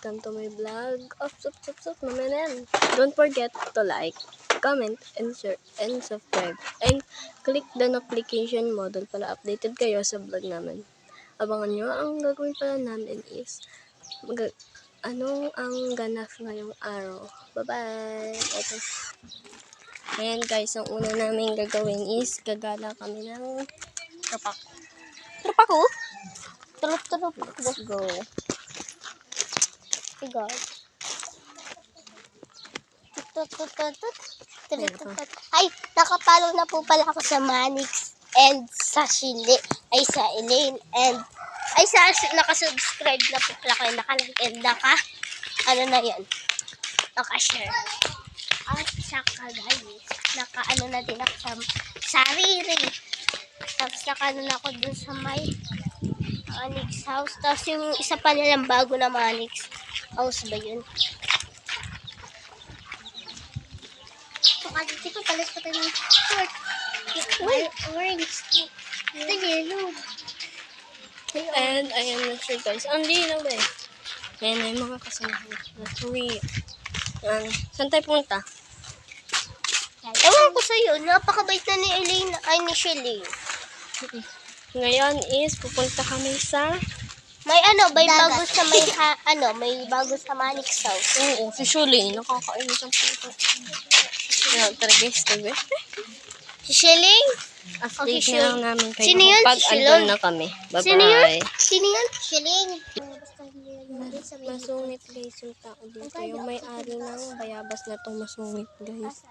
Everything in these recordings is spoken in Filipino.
welcome to my vlog. Mamanan. Don't forget to like, comment, and share, and subscribe. And click the notification model para updated kayo sa vlog namin. Abangan nyo, ang gagawin pala namin is anong ang ganap ngayong araw. Bye-bye! Okay. Ayan guys, ang una namin gagawin is gagala kami ng trapak. Trapako? Trup. Let's go. Ay, nakapalo na po pala ako sa Manix and sa Shili, ay sa Elaine and ay sa nakasubscribe na po pala kayo, nakalike and ano na yan, nakashare. At saka guys, nakaano na din ako sa sarili. Tapos nakaano na ako dun sa may Manix house. Tapos yung isa pa nilang bago na Manix house ba yun? Pakaditi ko, palis pa tayo ng short. Orange. Ito yellow. And ayan na siya guys. Ang linaw eh. Ayan na yung mga kasamahan. Nasuwi. Saan tayo punta? Ewan ko sa'yo, napakabait na ni Elaine, ay ni Shelly. Ngayon is pupunta kami sa May bago sa may bago sa Manix house. oo, si Shuli. Nakakainis ang puto. Ayan, tara guys. Si Shelly? Update Okay, na lang namin kayo Sino yun? pag Si andun Shilon? na kami. Sino yun? Bye-bye. Sino yun? Shelly. Masungit guys yung tao dito. Yung may-ari ng bayabas na itong masungit guys.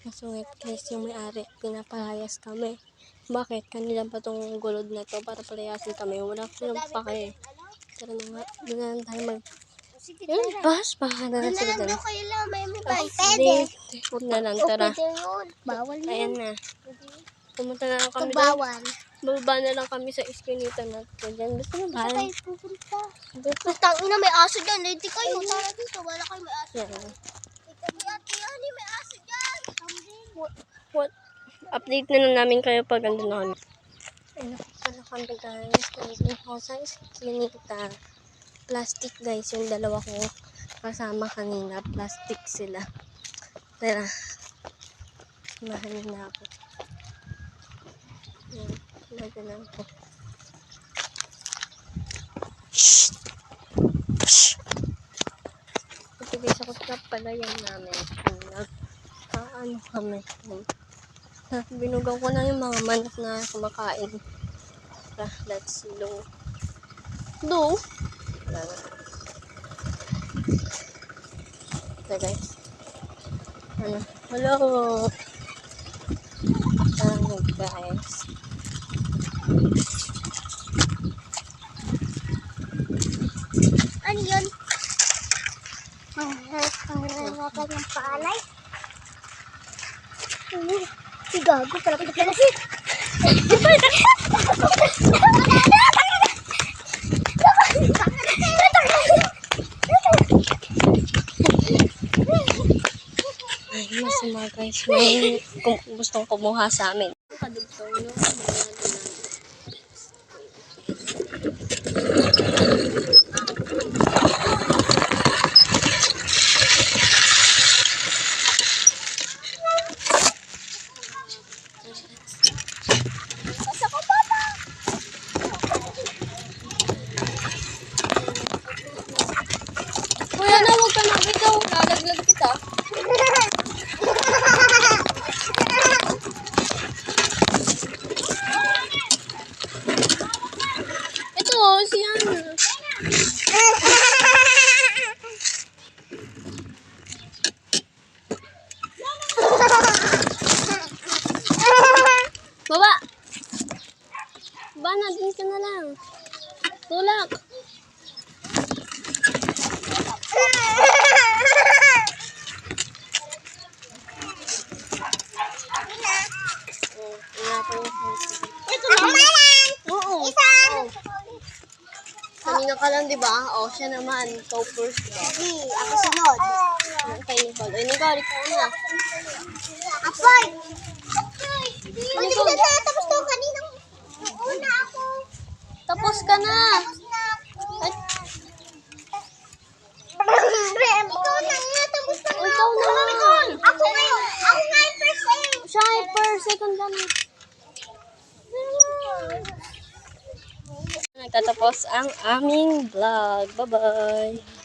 Masungit guys yung may-ari. Pinapalayas kami. Bakit? Kanila pa itong gulod na to para palayasin kami. Wala ko silang pake. Tara na nga. Doon na lang tayo yung bus. Baka na lang sila doon. Kayo lang, may pwede. Huwag na lang. Tara. Bawal na. Ayan na. Pumunta na lang kami doon. Bawal. Bababa na lang kami sa iskinita natin. Diyan. Gusto mo ba? Tayo pupunta. Putang ina, may aso dyan. Ready kayo. Tara dito. Wala kayo may aso. Yan. Ate, may aso dyan. What? Update na lang namin kayo pag andun na kami. Ay, nakita na kami guys. Nandun ako sa iskinita. Plastic guys. Yung dalawa ko kasama kanina. Plastic sila. Tara. Samahan na ako. Yan. Samahan na ako. Ito guys, ako sa palayan namin. Ano kami. Binugaw ko na yung mga manok na kumakain. Let's do. Wala na. Ito guys. Hello. Guys. Ano yun? Ang ng palay. Si Gago, pala pala si. Ay, masama guys. May gustong kumuha sa amin. Kadugtong no? Kuya na, huwag ka na bitaw. Lalaglag kita. Ito, si Ana. Baba! Baba na, din ka na lang. Tulak! Ito na. Oo. Kanina ka lang, di ba? O, siya naman. Go first. Hindi, ako sunod. Kay Nicole. Ay, Nicole, ikaw na. Apoy! Hindi ko na tapos to kaninang una ako. Tapos ka na. Tapos na ako. Ay, second lang. Nagtatapos ang aming vlog. Bye-bye!